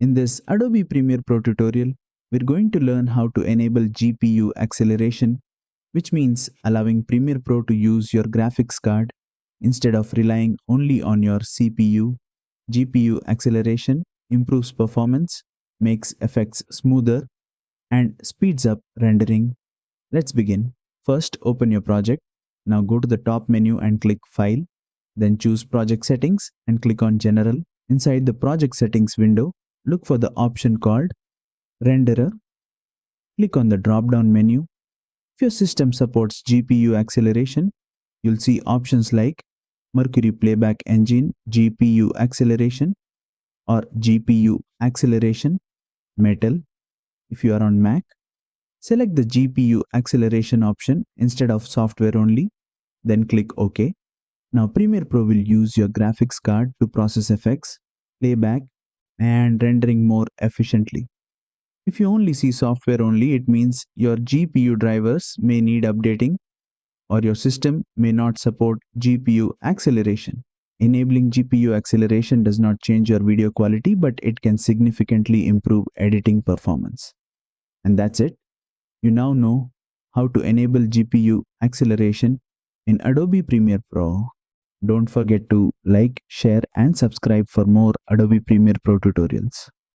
In this Adobe Premiere Pro tutorial, we're going to learn how to enable GPU acceleration, which means allowing Premiere Pro to use your graphics card instead of relying only on your CPU. GPU acceleration improves performance, makes effects smoother, and speeds up rendering. Let's begin. First, open your project. Now go to the top menu and click File. Then choose Project Settings and click on General. Inside the Project Settings window, look for the option called Renderer. Click on the drop-down menu. If your system supports GPU acceleration, you'll see options like Mercury Playback Engine GPU Acceleration or GPU Acceleration Metal. If you are on Mac, select the GPU acceleration option instead of software only, then click OK. Now Premiere Pro will use your graphics card to process effects, playback, and rendering more efficiently. If you only see software only, it means your GPU drivers may need updating or your system may not support GPU acceleration. Enabling GPU acceleration does not change your video quality, but it can significantly improve editing performance. And that's it. You now know how to enable GPU acceleration in Adobe Premiere Pro. Don't forget to like, share, and subscribe for more Adobe Premiere Pro tutorials.